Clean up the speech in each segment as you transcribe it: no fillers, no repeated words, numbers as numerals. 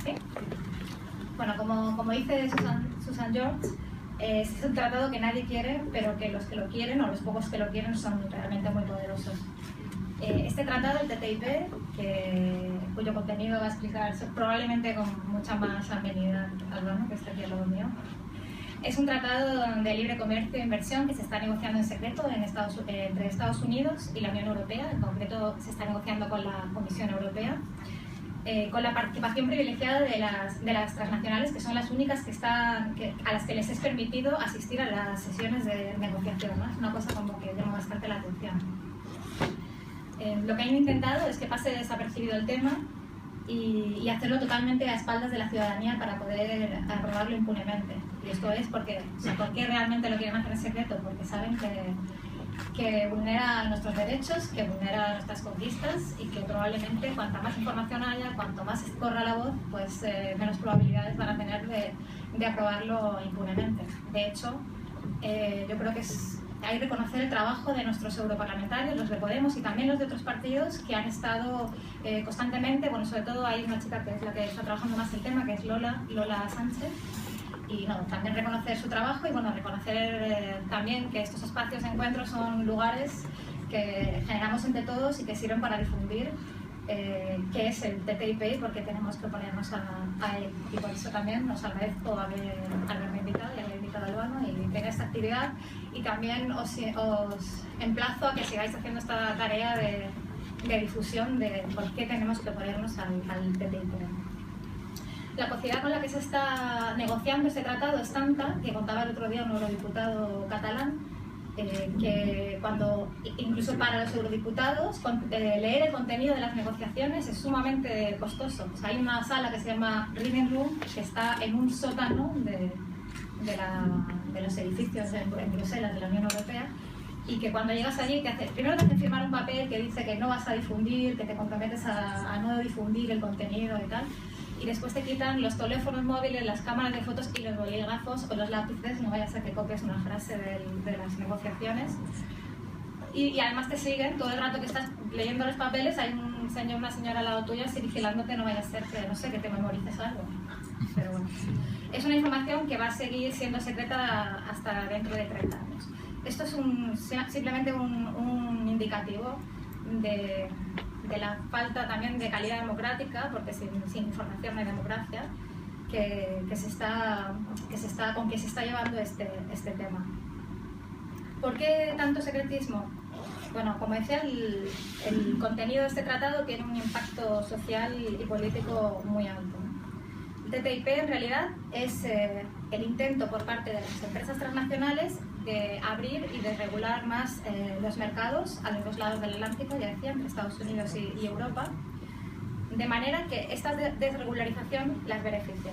¿Sí? Bueno, como dice Susan George, es un tratado que nadie quiere, pero que los que lo quieren, o los pocos que lo quieren, son realmente muy poderosos. Este tratado, el TTIP, cuyo contenido va a explicar probablemente con mucha más amenidad Albano, que está aquí al lado mío, es un tratado de libre comercio e inversión que se está negociando en secreto entre Estados Unidos y la Unión Europea. En concreto, se está negociando con la Comisión Europea, con la participación privilegiada de las transnacionales, que son las únicas a las que les es permitido asistir a las sesiones de negociación, ¿no? Es una cosa como que llama bastante la atención. Lo que han intentado es que pase desapercibido el tema y hacerlo totalmente a espaldas de la ciudadanía para poder aprobarlo impunemente. Y esto es porque, ¿por qué realmente lo quieren hacer en secreto? Porque saben que vulnera nuestros derechos, que vulnera nuestras conquistas y que probablemente cuanta más información haya, cuanto más corra la voz, pues menos probabilidades van a tener de aprobarlo impunemente. De hecho, yo creo que hay que reconocer el trabajo de nuestros europarlamentarios, los de Podemos y también los de otros partidos que han estado constantemente, bueno, sobre todo hay una chica que es la que está trabajando más el tema, que es Lola Sánchez, y no, también reconocer su trabajo y bueno, reconocer también que estos espacios de encuentro son lugares que generamos entre todos y que sirven para difundir qué es el TTIP, porque tenemos que oponernos a él. Y por eso también os agradezco haberme invitado y haber invitado a Albano y tener esta actividad, y también os emplazo a que sigáis haciendo esta tarea de difusión de por qué tenemos que oponernos al TTIP. La velocidad con la que se está negociando este tratado es tanta que contaba el otro día un eurodiputado catalán que incluso para los eurodiputados leer el contenido de las negociaciones es sumamente costoso. O sea, hay una sala que se llama Reading Room que está en un sótano de los edificios en Bruselas de la Unión Europea, y que cuando llegas allí primero te hacen firmar un papel que dice que no vas a difundir, que te comprometes a no difundir el contenido y tal, y después te quitan los teléfonos móviles, las cámaras de fotos y los bolígrafos o los lápices, no vaya a ser que copies una frase de las negociaciones. Y además te siguen todo el rato que estás leyendo los papeles, hay un señor, una señora al lado tuyo así vigilándote, no vaya a ser que, no sé, que te memorices algo. Pero bueno, es una información que va a seguir siendo secreta hasta dentro de 30 años. Esto es simplemente un indicativo de la falta también de calidad democrática, porque sin información no hay democracia, con que se está llevando este tema. ¿Por qué tanto secretismo? Bueno, como decía, el contenido de este tratado tiene un impacto social y político muy alto. El TTIP en realidad es el intento por parte de las empresas transnacionales de abrir y de regular más los mercados a los dos lados del Atlántico, ya decía, entre Estados Unidos y Europa, de manera que esta desregularización las beneficia.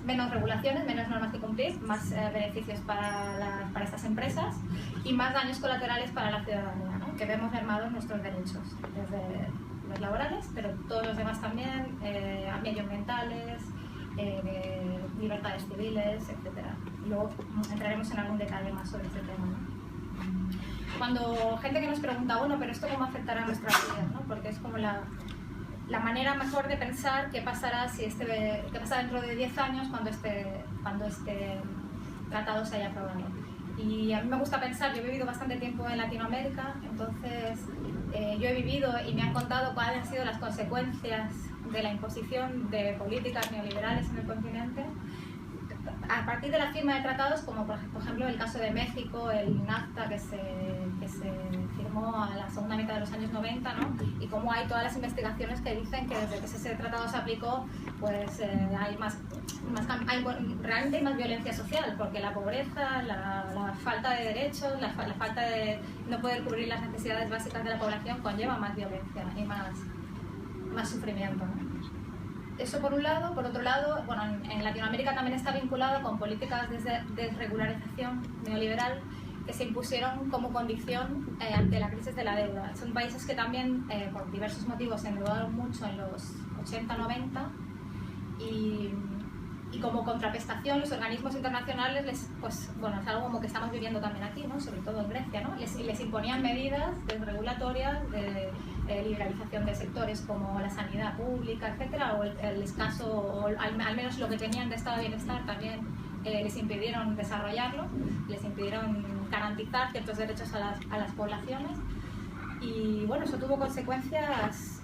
Menos regulaciones, menos normas que cumplir, más beneficios para estas empresas y más daños colaterales para la ciudadanía, ¿no? Que vemos mermados nuestros derechos, desde los laborales, pero todos los demás también, medioambientales, libertades civiles, etc. Luego entraremos en algún detalle más sobre este tema, ¿no? Cuando gente que nos pregunta, bueno, pero ¿esto cómo afectará a nuestras vidas? ¿No? Porque es como la manera mejor de pensar qué pasará qué pasará dentro de 10 años cuando este tratado se haya aprobado. Y a mí me gusta pensar, yo he vivido bastante tiempo en Latinoamérica, entonces yo he vivido y me han contado cuáles han sido las consecuencias de la imposición de políticas neoliberales en el continente a partir de la firma de tratados, como por ejemplo el caso de México, el NAFTA que se firmó a la segunda mitad de los años 90, ¿no? Y cómo hay todas las investigaciones que dicen que desde que ese tratado se aplicó, pues realmente hay más violencia social, porque la pobreza, la falta de derechos, la falta de no poder cubrir las necesidades básicas de la población conlleva más violencia y más sufrimiento, ¿no? Eso por un lado. Por otro lado, bueno, en Latinoamérica también está vinculado con políticas de desregularización neoliberal que se impusieron como condición ante la crisis de la deuda. Son países que también, por diversos motivos, se endeudaron mucho en los 80-90 y como contraprestación los organismos internacionales pues bueno, es algo como que estamos viviendo también aquí, ¿no? Sobre todo en Grecia, ¿no? Les imponían medidas desregulatorias liberalización de sectores como la sanidad pública, etcétera, o el escaso, o al menos lo que tenían de estado de bienestar también les impidieron desarrollarlo, les impidieron garantizar ciertos derechos a las poblaciones. Y bueno, eso tuvo consecuencias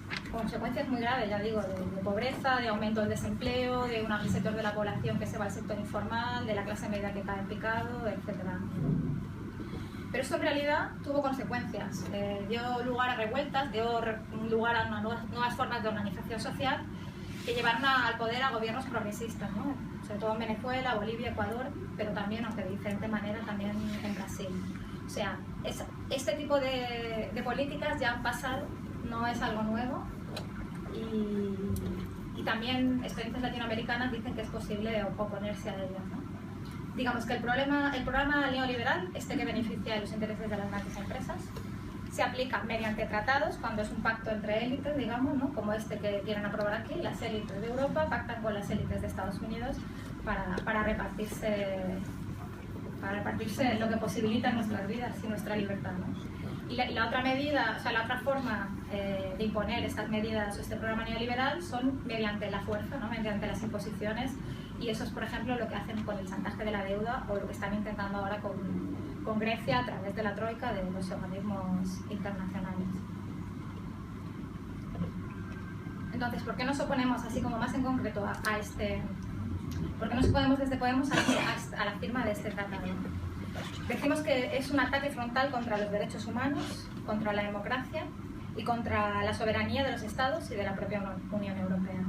muy graves, ya digo, de pobreza, de aumento del desempleo, de un sector de la población que se va al sector informal, de la clase media que cae en picado, etcétera. Pero esto en realidad tuvo consecuencias, dio lugar a revueltas, dio lugar a nuevas formas de organización social que llevaron al poder a gobiernos progresistas, ¿no? Sobre todo en Venezuela, Bolivia, Ecuador, pero también, aunque de diferente manera, también en Brasil. O sea, este tipo de políticas ya han pasado, no es algo nuevo, y también experiencias latinoamericanas dicen que es posible oponerse a ellas, ¿no? Digamos que el programa neoliberal, que beneficia los intereses de las grandes empresas, se aplica mediante tratados, cuando es un pacto entre élites, digamos, ¿no? Como que quieren aprobar aquí. Las élites de Europa pactan con las élites de Estados Unidos para repartirse lo que posibilita nuestras vidas y nuestra libertad, ¿no? Y la otra medida, o sea, la otra forma de imponer estas medidas o este programa neoliberal son mediante la fuerza, ¿no? Mediante las imposiciones, y eso es, por ejemplo, lo que hacen con el chantaje de la deuda o lo que están intentando ahora con Grecia a través de la troika de los organismos internacionales. Entonces, ¿por qué nos oponemos, así como más en concreto, a este? ¿Por qué nos oponemos desde Podemos a la firma de este tratado? Decimos que es un ataque frontal contra los derechos humanos, contra la democracia y contra la soberanía de los Estados y de la propia Unión Europea.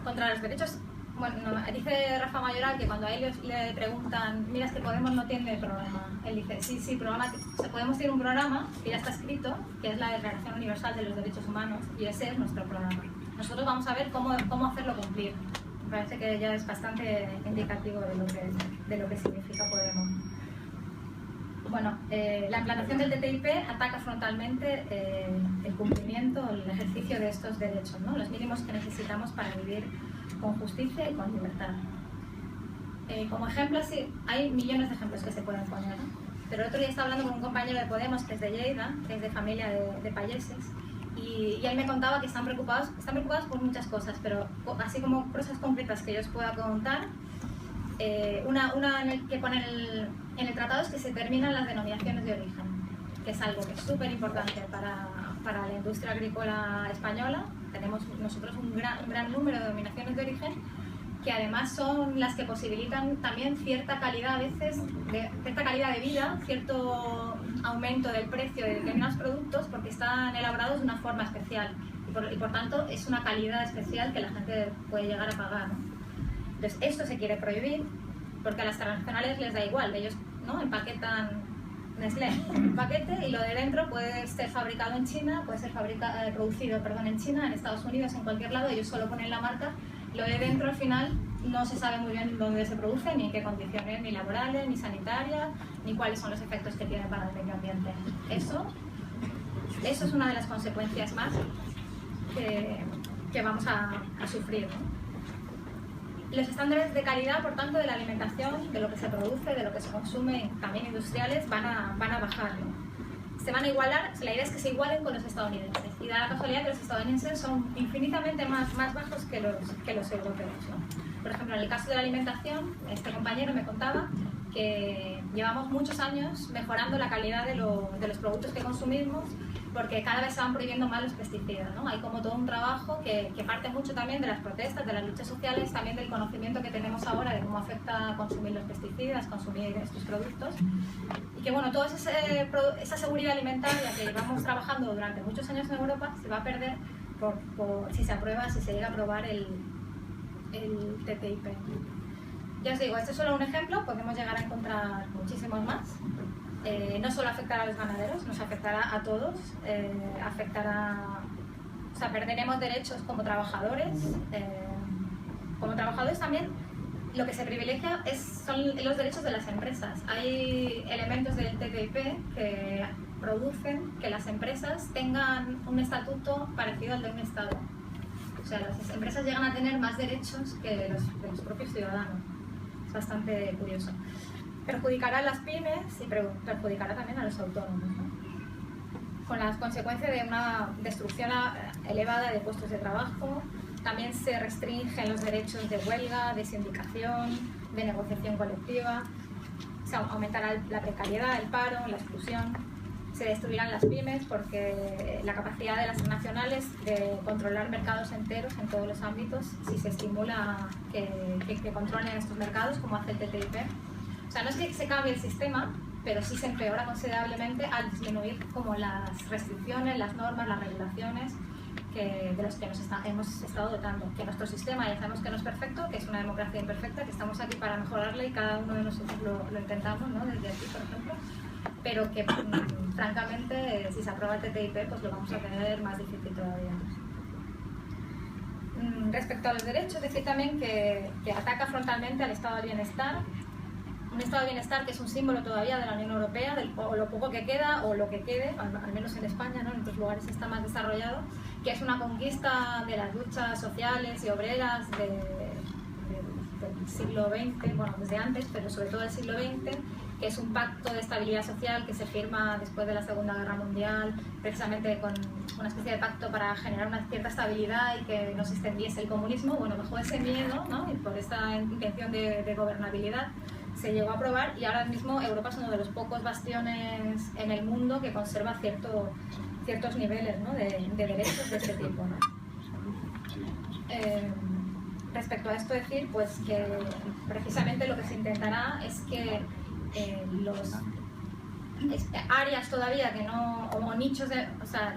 Contra los derechos. Bueno, dice Rafa Mayoral que cuando a él le preguntan, mira, es que Podemos no tiene programa. Él dice, sí, programa, o sea, Podemos tiene un programa que ya está escrito, que es la Declaración Universal de los Derechos Humanos, y ese es nuestro programa. Nosotros vamos a ver cómo hacerlo cumplir. Me parece que ya es bastante indicativo de lo que significa Podemos. Bueno, la implantación del TTIP ataca frontalmente el cumplimiento, el ejercicio de estos derechos, ¿no? Los mínimos que necesitamos para vivir con justicia y con libertad. Como ejemplo, sí, hay millones de ejemplos que se pueden poner, ¿no? Pero el otro día estaba hablando con un compañero de Podemos que es de Lleida, que es de familia de payeses, y él me contaba que están preocupados por muchas cosas, pero así como cosas concretas que yo os pueda contar. Una que pone en el tratado es que se terminan las denominaciones de origen, que es algo que es súper importante para la industria agrícola española. Tenemos nosotros un gran número de denominaciones de origen, que además son las que posibilitan también cierta calidad a veces, cierta calidad de vida, cierto aumento del precio de determinados productos, porque están elaborados de una forma especial y por tanto es una calidad especial que la gente puede llegar a pagar, ¿no? Entonces esto se quiere prohibir porque a las transnacionales les da igual, ellos, ¿no? Empaquetan Nestlé un paquete y lo de dentro puede ser fabricado en China, puede ser producido en China, en Estados Unidos, en cualquier lado, ellos solo ponen la marca. Lo de dentro al final no se sabe muy bien dónde se produce, ni en qué condiciones, ni laborales, ni sanitarias, ni cuáles son los efectos que tiene para el medio ambiente. Eso es una de las consecuencias más que vamos a sufrir, ¿no? Los estándares de calidad, por tanto, de la alimentación, de lo que se produce, de lo que se consume, también industriales, van a bajar, ¿no? Se van a igualar, la idea es que se igualen con los estadounidenses, y da la casualidad que los estadounidenses son infinitamente más bajos que los europeos, ¿no? Por ejemplo, en el caso de la alimentación, este compañero me contaba que llevamos muchos años mejorando la calidad de los productos que consumimos, porque cada vez se van prohibiendo más los pesticidas, ¿no? Hay como todo un trabajo que parte mucho también de las protestas, de las luchas sociales, también del conocimiento que tenemos ahora de cómo afecta consumir los pesticidas, consumir estos productos, y que bueno, toda esa seguridad alimentaria que llevamos trabajando durante muchos años en Europa se va a perder si se llega a aprobar el TTIP. Ya os digo, este es solo un ejemplo, podemos llegar a encontrar muchísimos más. No solo afectará a los ganaderos, nos afectará a todos, o sea, perderemos derechos como trabajadores. Como trabajadores también lo que se privilegia son los derechos de las empresas. Hay elementos del TTIP que producen que las empresas tengan un estatuto parecido al de un Estado. O sea, las empresas llegan a tener más derechos que los propios ciudadanos. Es bastante curioso. Perjudicará a las pymes y perjudicará también a los autónomos, ¿no? con las consecuencias de una destrucción elevada de puestos de trabajo. También se restringen los derechos de huelga, de sindicación, de negociación colectiva. Se aumentará la precariedad, el paro, la exclusión. Se destruirán las pymes porque la capacidad de las transnacionales de controlar mercados enteros en todos los ámbitos, si se estimula que controlen estos mercados, como hace el TTIP. O sea, no es que se cambie el sistema, pero sí se empeora considerablemente al disminuir como las restricciones, las normas, las regulaciones de los que hemos estado dotando. Que nuestro sistema ya sabemos que no es perfecto, que es una democracia imperfecta, que estamos aquí para mejorarla y cada uno de nosotros lo intentamos, ¿no? Desde aquí, por ejemplo. Pero que, francamente, si se aprueba el TTIP, pues lo vamos a tener más difícil todavía. Respecto a los derechos, decir también que ataca frontalmente al estado del bienestar. Un estado de bienestar que es un símbolo todavía de la Unión Europea, o lo poco que queda, o lo que quede, al menos en España, ¿no? En otros lugares está más desarrollado, que es una conquista de las luchas sociales y obreras del siglo XX, bueno, desde antes, pero sobre todo del siglo XX, que es un pacto de estabilidad social que se firma después de la Segunda Guerra Mundial, precisamente con una especie de pacto para generar una cierta estabilidad y que no se extendiese el comunismo. Bueno, bajo ese miedo, ¿no? Y por esa intención de gobernabilidad, se llegó a aprobar, y ahora mismo Europa es uno de los pocos bastiones en el mundo que conserva ciertos niveles, ¿no? de derechos de este tipo, ¿no? Respecto a esto, decir pues que precisamente lo que se intentará es que los áreas todavía que no, o nichos o sea,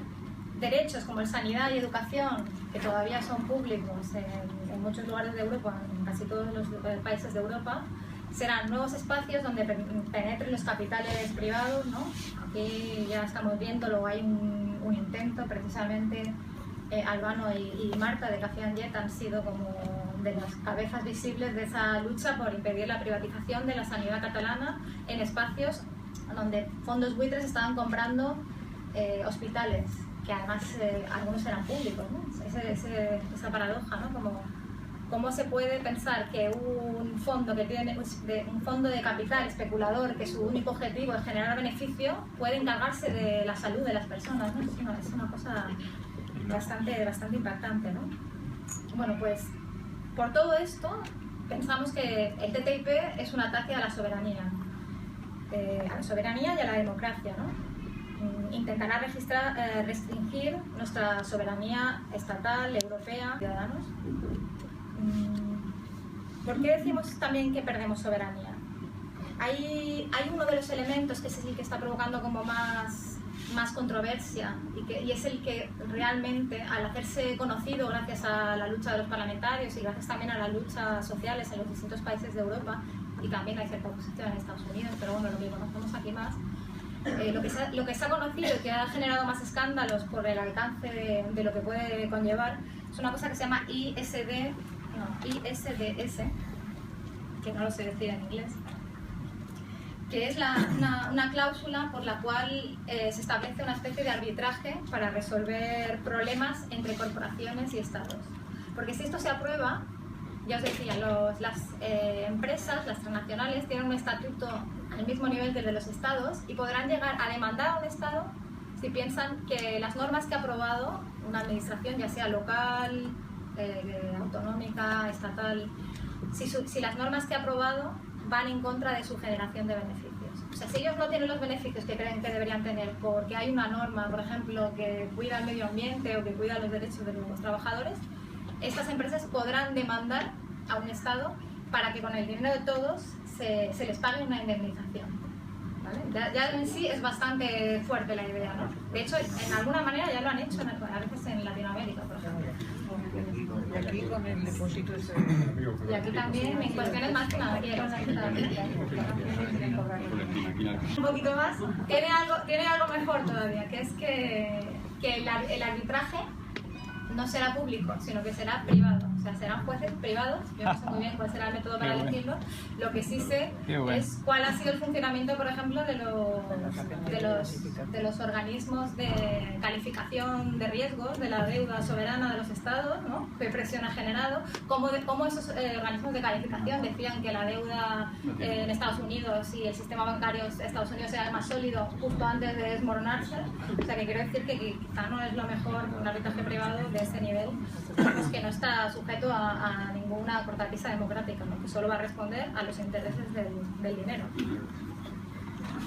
derechos como el sanidad y educación, que todavía son públicos en muchos lugares de Europa, en casi todos los países de Europa, serán nuevos espacios donde penetren los capitales privados, ¿no? Aquí ya estamos viéndolo, hay un intento, precisamente Albano y Marta de Café and Jet han sido como de las cabezas visibles de esa lucha por impedir la privatización de la sanidad catalana en espacios donde fondos buitres estaban comprando hospitales, que además algunos eran públicos, ¿no? Esa paradoja, ¿no? ¿Cómo se puede pensar que un fondo que tiene un fondo de capital especulador, que su único objetivo es generar beneficio, puede encargarse de la salud de las personas, ¿no? Es una cosa bastante impactante, ¿no? Bueno, pues por todo esto pensamos que el TTIP es un ataque a la soberanía y a la democracia, ¿no? Intentará restringir nuestra soberanía estatal, europea, ciudadanos. ¿Por qué decimos también que perdemos soberanía? Hay uno de los elementos que es el que está provocando como más controversia y es el que realmente, al hacerse conocido gracias a la lucha de los parlamentarios y gracias también a las luchas sociales en los distintos países de Europa, y también hay cierta oposición en Estados Unidos, pero bueno, lo que conocemos aquí más, lo que se ha conocido y que ha generado más escándalos por el alcance de lo que puede conllevar es una cosa que se llama ISDS, que no lo sé decir en inglés, que es una cláusula por la cual se establece una especie de arbitraje para resolver problemas entre corporaciones y estados. Porque si esto se aprueba, ya os decía, las empresas, las transnacionales, tienen un estatuto al mismo nivel que el de los estados y podrán llegar a demandar a un estado si piensan que las normas que ha aprobado una administración, ya sea local, autonómica, estatal, si las normas que ha aprobado van en contra de su generación de beneficios. O sea, si ellos no tienen los beneficios que creen que deberían tener porque hay una norma, por ejemplo, que cuida el medio ambiente o que cuida los derechos de los trabajadores, estas empresas podrán demandar a un Estado para que con el dinero de todos se les pague una indemnización. ¿Vale? Ya en sí es bastante fuerte la idea, ¿no? De hecho, en alguna manera ya lo han hecho a veces en Latinoamérica, por ejemplo. Y aquí con el depósito ese... Y aquí también, en cuestiones más financieras. Un poquito más. Tiene algo mejor todavía, que es que el arbitraje no será público, sino que será privado. O sea, serán jueces privados. Yo no sé muy bien cuál será el método para elegirlo. Lo que sí sé es cuál ha sido el funcionamiento, por ejemplo, de los organismos de calificación de riesgos de la deuda soberana de los estados, ¿no? Qué presión ha generado, cómo esos organismos de calificación decían que la deuda en Estados Unidos y el sistema bancario de Estados Unidos era más sólido justo antes de desmoronarse. O sea, que quiero decir que quizá no es lo mejor un arbitraje privado de ese nivel, pues que no está sujeto a ninguna cortapisa democrática, ¿no? Que solo va a responder a los intereses del dinero.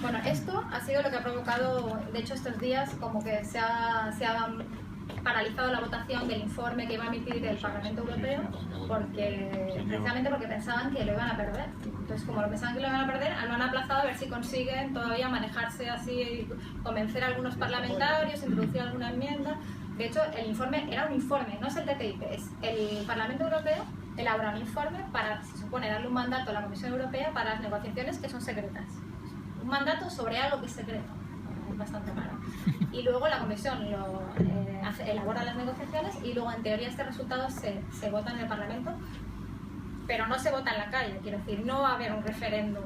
Bueno, esto ha sido lo que ha provocado, de hecho, estos días como que se ha paralizado la votación del informe que iba a emitir el Parlamento Europeo, precisamente porque pensaban que lo iban a perder. Entonces, como lo pensaban que lo iban a perder, lo han aplazado a ver si consiguen todavía manejarse así, convencer a algunos parlamentarios, introducir alguna enmienda. De hecho, el informe era un informe, no es el TTIP, es el Parlamento Europeo elabora un informe para, se supone, darle un mandato a la Comisión Europea para las negociaciones que son secretas. Un mandato sobre algo que es secreto. Es bastante raro. Y luego la Comisión elabora las negociaciones y luego, en teoría, este resultado se vota en el Parlamento, pero no se vota en la calle. Quiero decir, no va a haber un referéndum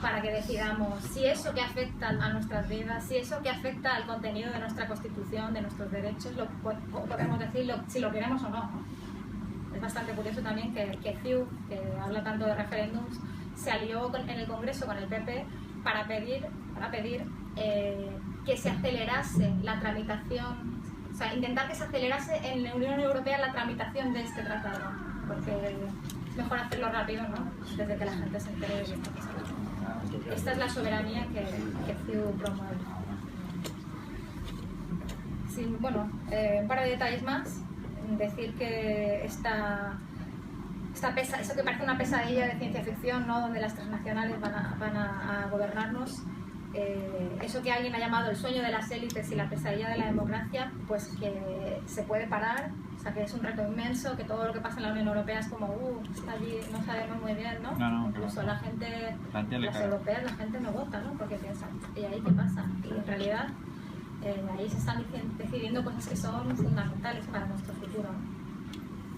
para que decidamos si eso que afecta a nuestras vidas, si eso que afecta al contenido de nuestra Constitución, de nuestros derechos, podemos decir si lo queremos o no, ¿no? Es bastante curioso también que CIU, que habla tanto de referéndums, se alió en el Congreso con el PP para pedir que se acelerase la tramitación, o sea, intentar que se acelerase en la Unión Europea la tramitación de este tratado, porque es mejor hacerlo rápido, ¿no? Desde que la gente se entere de que está pasando. Esta es la soberanía que CIU promueve. Sí, bueno, un par de detalles más. Decir que eso que parece una pesadilla de ciencia ficción, ¿no? Donde las transnacionales van a gobernarnos, eso que alguien ha llamado el sueño de las élites y la pesadilla de la democracia, pues que se puede parar. O sea, que es un reto inmenso, que todo lo que pasa en la Unión Europea es como, está allí, no sabemos muy bien, ¿no? Incluso la gente, las europeas, la gente no vota, ¿no? Porque piensan, ¿y ahí qué pasa? Y en realidad, ahí se están decidiendo cosas que son fundamentales para nuestro futuro.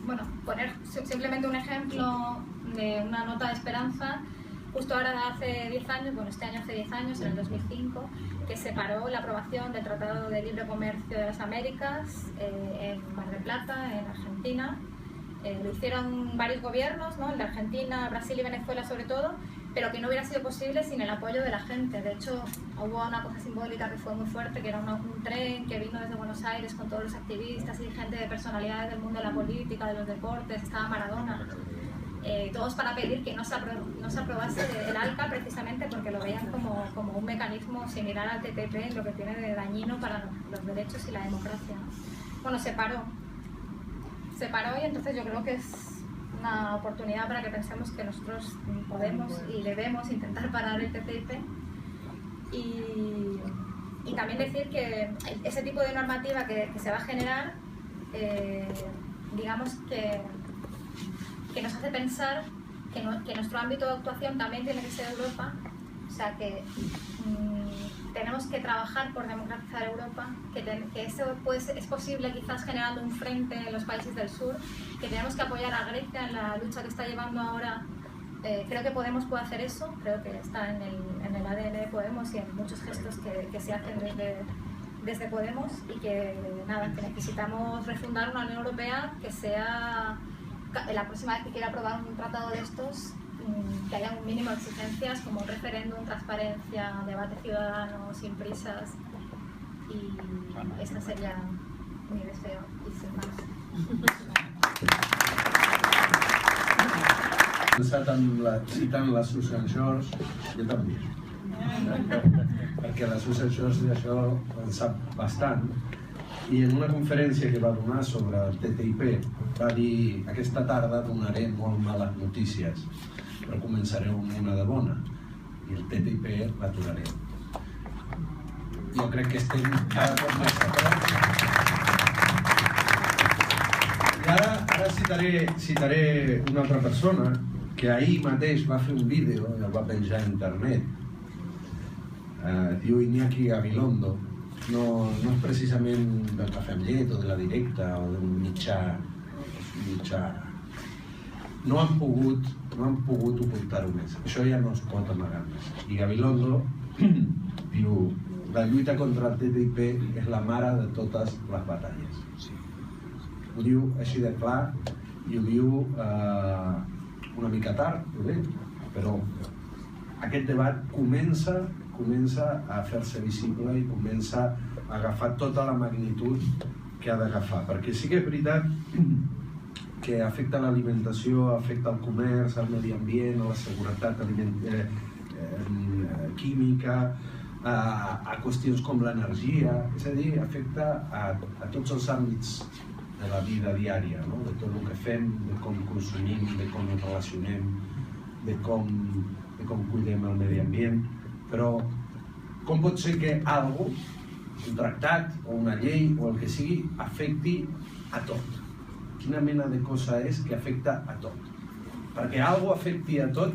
Bueno, poner simplemente un ejemplo de una nota de esperanza. Justo ahora hace 10 años, bueno, este año hace 10 años, en el 2005, que se paró la aprobación del Tratado de Libre Comercio de las Américas en Mar del Plata, en Argentina. Lo hicieron varios gobiernos, ¿no? El de Argentina, Brasil y Venezuela sobre todo, pero que no hubiera sido posible sin el apoyo de la gente. De hecho, hubo una cosa simbólica que fue muy fuerte, que era un tren que vino desde Buenos Aires con todos los activistas y gente de personalidades del mundo de la política, de los deportes, estaba Maradona. Todos para pedir que no se aprobase el ALCA, precisamente porque lo veían como un mecanismo similar al TTIP, lo que tiene de dañino para los derechos y la democracia. Bueno, se paró y entonces yo creo que es una oportunidad para que pensemos que nosotros podemos y debemos intentar parar el TTIP y también decir que ese tipo de normativa que se va a generar, digamos que nos hace pensar que nuestro ámbito de actuación también tiene que ser Europa, o sea que tenemos que trabajar por democratizar Europa, que eso es posible quizás generando un frente en los países del sur, que tenemos que apoyar a Grecia en la lucha que está llevando ahora. Creo que Podemos puede hacer eso, creo que está en el ADN de Podemos y en muchos gestos que se hacen desde Podemos y que necesitamos refundar una Unión Europea que sea, la próxima vez que quiera aprobar un tratado de estos, que haya un mínimo de exigencias como un referéndum, transparencia, debate ciudadano, sin prisas, y este sería mi deseo y sin más. Citant la Susan George, jo també, perquè la Susan George d'això en sap bastant, i en una conferència que va donar sobre el TTIP va dir: aquesta tarda donaré molt males notícies, però començaré amb una de bona, i el TTIP l'aturaré. Jo crec que estem cada cop més a prop. I ara citaré una altra persona que ahir mateix va fer un vídeo i el va penjar a internet. Diu Iñaki Gabilondo. No és precisament del Cafè amb Llet o de La Directa o d'un mitjà no han pogut ocultar-ho més. Això ja no es pot amagar més. I Gabilondo diu: la lluita contra el TTIP és la mare de totes les batalles. Ho diu així de clar i ho diu una mica tard, però aquest debat comença a fer-se visible i comença a agafar tota la magnitud que ha d'agafar, perquè sí que és veritat que afecta l'alimentació, afecta el comerç, el medi ambient, la seguretat química, a qüestions com l'energia, és a dir, afecta a tots els àmbits de la vida diària, no? De tot el que fem, de com consumim, de com ens relacionem, de com cuidem el medi ambient, però com pot ser que algo, un tractat o una llei o el que sigui, afecti a tot? Quina mena de cosa és que afecta a tot? Perquè algo afecti a tot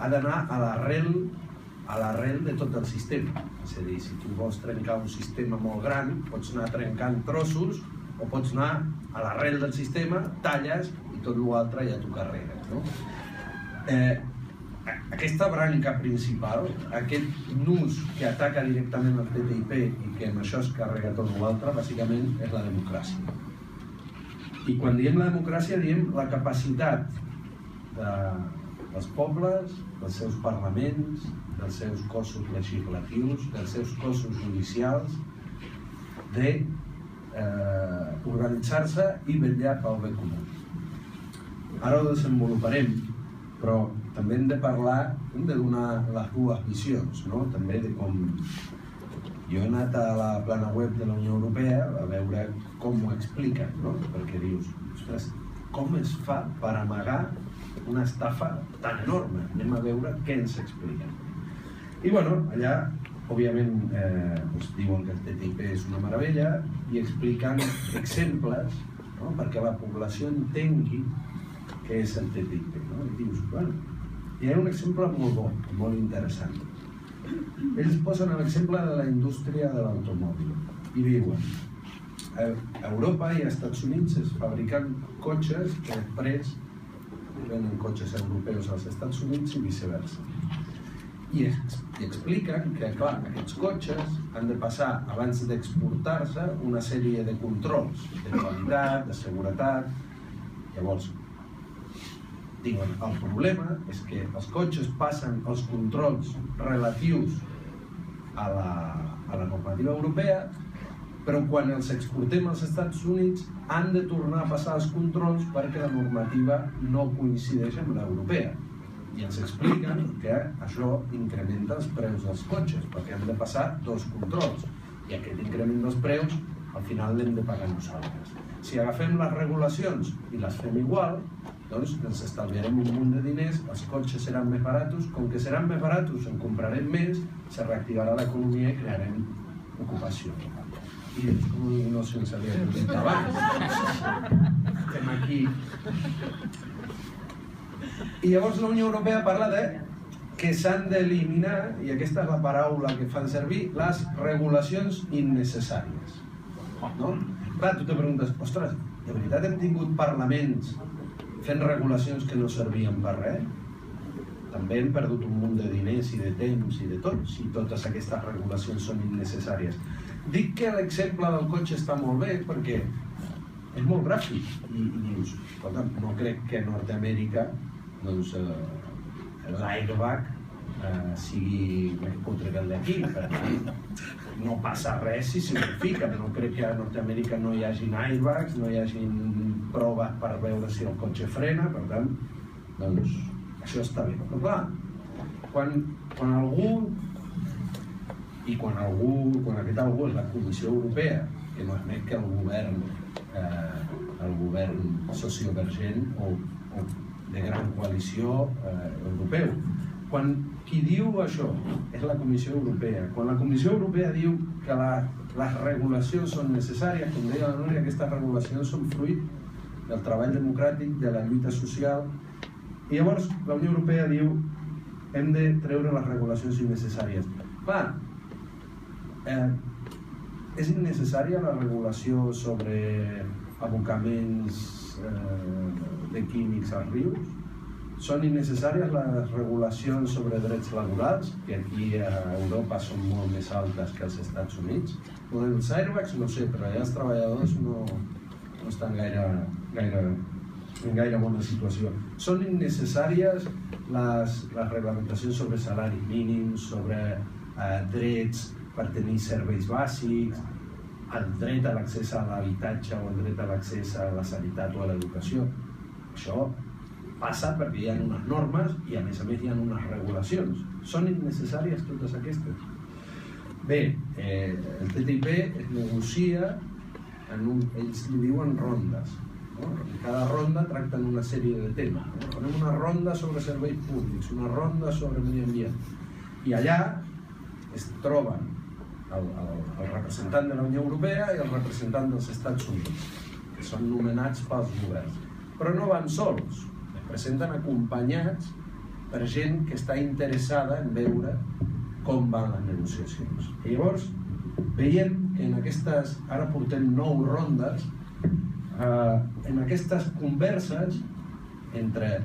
ha d'anar a l'arrel de tot el sistema. És a dir, si tu vols trencar un sistema molt gran, pots anar trencant trossos o pots anar a l'arrel del sistema, talles i tot l'altre ja t'ho carregues, no? Aquesta branca principal, aquest nus que ataca directament el TTIP i que amb això es carrega tot l'altre, bàsicament és la democràcia. I quan diem la democràcia diem la capacitat dels pobles, dels seus parlaments, dels seus cossos legislatius, dels seus cossos judicials, de organitzar-se i vetllar pel bé comú. Ara ho desenvoluparem, però també hem de parlar, hem de donar les dues visions, no? També de com... Jo he anat a la plana web de la Unió Europea a veure com ho expliquen, no? Perquè dius, ostres, com es fa per amagar una estafa tan enorme? Anem a veure què ens expliquen. I bueno, allà, òbviament, diuen que el TTIP és una meravella i expliquen exemples, no? Perquè la població entengui què és el TTIP, no? I dius, bueno, hi ha un exemple molt bo, molt interessant. Ells posen l'exemple de la indústria de l'automòbil i diuen: a Europa i als Estats Units es fabriquen cotxes que després venen cotxes europeus als Estats Units i viceversa. I expliquen que, clar, aquests cotxes han de passar, abans d'exportar-se, una sèrie de controls de qualitat, de seguretat. Llavors, diuen, el problema és que els cotxes passen els controls relatius a la normativa europea, però quan els exportem als Estats Units han de tornar a passar els controls perquè la normativa no coincideix amb l'europea. I ens expliquen que això incrementa els preus dels cotxes, perquè hem de passar dos controls. I aquest increment dels preus, al final l'hem de pagar nosaltres. Si agafem les regulacions i les fem igual, doncs ens estalviarem un munt de diners, els cotxes seran més baratos, com que seran més baratos en comprarem més, se reactivarà l'economia i crearem ocupació. I dius, com no se'ns havia acudit abans? Estem aquí. I llavors la Unió Europea parla de que s'han d'eliminar, i aquesta és la paraula que fan servir, les regulacions innecessàries. No? Clar, tu te preguntes, ostres, de veritat hem tingut parlaments fent regulacions que no servien per res? També hem perdut un munt de diners i de temps i de tot, si totes aquestes regulacions són innecessàries. Dic que l'exemple del cotxe està molt bé perquè és molt gràfic i dius, escolta, no crec que a Nord-Amèrica doncs l'airbag sigui més cutre que el d'aquí, perquè no passa res si simplifica. No crec que a Nord-Amèrica no hi hagin airbags, no hi hagin proves per veure si el cotxe frena, per tant, doncs això està bé. Però clar, quan algú, i quan aquest algú és la Comissió Europea, que no admet que el govern sociovergent o de gran coalició europeu. Quan qui diu això és la Comissió Europea, quan la Comissió Europea diu que les regulacions són necessàries, com deia la Núria, aquestes regulacions són fruit del treball democràtic, de la lluita social, i llavors la Unió Europea diu hem de treure les regulacions innecessàries. Clar, és innecessària la regulació sobre abocaments de químics als rius. Són innecessàries les regulacions sobre drets laborals, que aquí a Europa són molt més altes que als Estats Units. Els airbags no sé, però allà els treballadors no estan en gaire bona situació. Són innecessàries les reglamentacions sobre salaris mínims, sobre drets per tenir serveis bàsics, el dret a l'accés a l'habitatge o el dret a l'accés a la sanitat o a l'educació. Això passa perquè hi ha unes normes i a més hi ha unes regulacions. Són innecessàries totes aquestes. Bé, el TTIP es negocia, ells li diuen rondes. En cada ronda tracten una sèrie de temes. Tenim una ronda sobre serveis públics, una ronda sobre medi ambient. I allà es troben el representant de la Unió Europea i el representant dels Estats Units, que són nomenats pels governs. Però no van sols, es presenten acompanyats per gent que està interessada en veure com van les negociacions. I llavors veiem que en aquestes, ara portem 9 rondes, en aquestes converses entre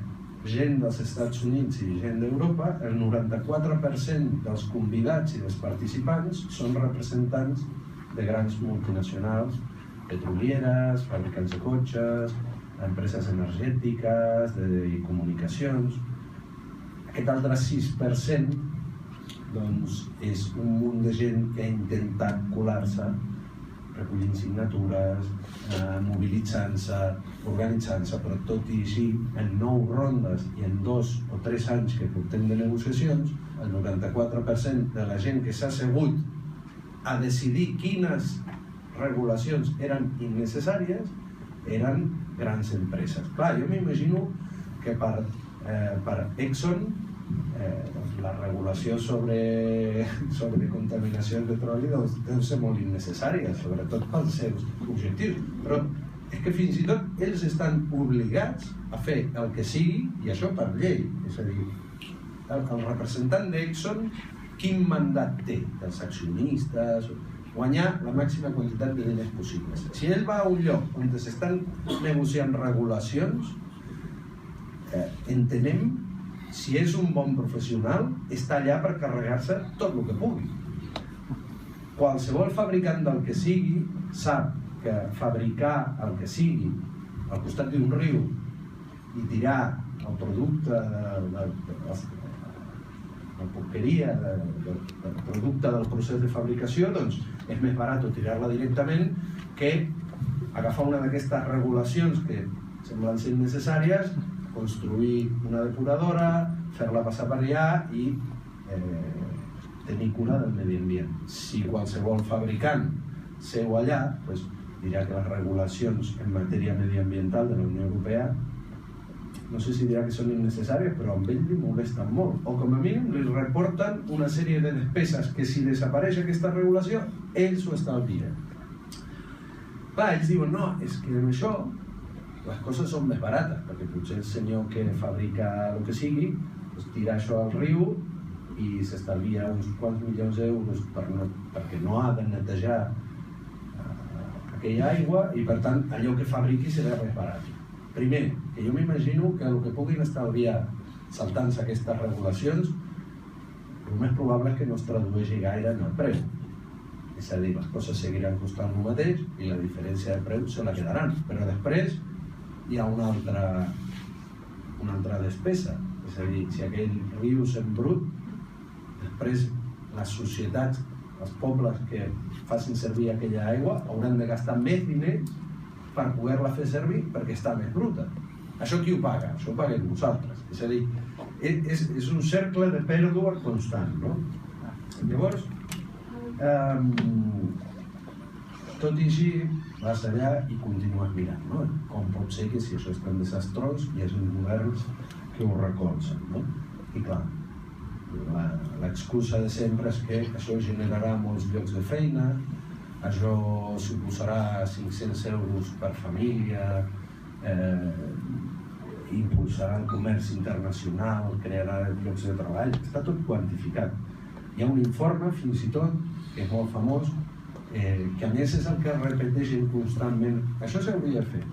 gent dels Estats Units i gent d'Europa, el 94% dels convidats i dels participants són representants de grans multinacionals, petrolieres, fabricants de cotxes, empreses energètiques, de comunicacions. Aquest altre 6% doncs, és un munt de gent que ha intentat colar-se recollint signatures, mobilitzant-se, organitzant-se, però tot i així, en 9 rondes i en 2 o 3 anys que portem de negociacions, el 94% de la gent que s'ha assegut a decidir quines regulacions eren innecessàries eren grans empreses. Clar, jo m'imagino que per Exxon la regulació sobre contaminació del petroli deu ser molt innecessària, sobretot pels seus objectius. Però és que fins i tot ells estan obligats a fer el que sigui, i això per llei. És a dir, el representant d'Exxon, quin mandat té dels accionistes? Guanyar la màxima quantitat de diners possibles. Si ell va a un lloc on s'estan negociant regulacions, entenem, si és un bon professional, està allà per carregar-se tot el que pugui. Qualsevol fabricant del que sigui sap que fabricar el que sigui al costat d'un riu i tirar el producte la porqueria del producte del procés de fabricació, doncs és més barat tirar-la directament que agafar una d'aquestes regulacions que semblen ser necessàries, construir una depuradora, fer-la passar per allà i tenir cura del medi ambient. Si qualsevol fabricant seu allà, doncs dirà que les regulacions en matèria mediambiental de la Unió Europea no sé si dirà que són innecessàries, però amb ell li molesten molt. O com a mínim li reporten una sèrie de despeses que si desapareix aquesta regulació, ells ho estalvien. Clar, ells diuen, no, és que en això les coses són més barates, perquè potser el senyor que fabrica el que sigui tira això al riu i s'estalvia uns quants milions d'euros perquè no ha de netejar aquella aigua i per tant allò que fabriqui serà més barat. Primer, que jo m'imagino que el que puguin estalviar saltant-se aquestes regulacions el més probable és que no es tradueixi gaire en el preu. És a dir, les coses seguiran costant el mateix i la diferència de preu se la quedaran, però després hi ha una altra despesa. És a dir, si aquell riu s'embrut, després les societats, els pobles que facin servir aquella aigua hauran de gastar més diners per poder-la fer servir perquè està més bruta. Això qui ho paga? Això ho paguem nosaltres. És a dir, és un cercle de pèrdua constant, no? Llavors, tot i així, vas allà i continues mirant, no? Com pot ser que si això és tan desastrós hi hagi governs que ho recolzen, no? I clar, l'excusa de sempre és que això generarà molts llocs de feina, això suposarà 500 euros per família, impulsarà el comerç internacional, crearà llocs de treball, està tot quantificat. Hi ha un informe, fins i tot, que és molt famós, que a més és el que repeteixen constantment. Això s'hauria de fer.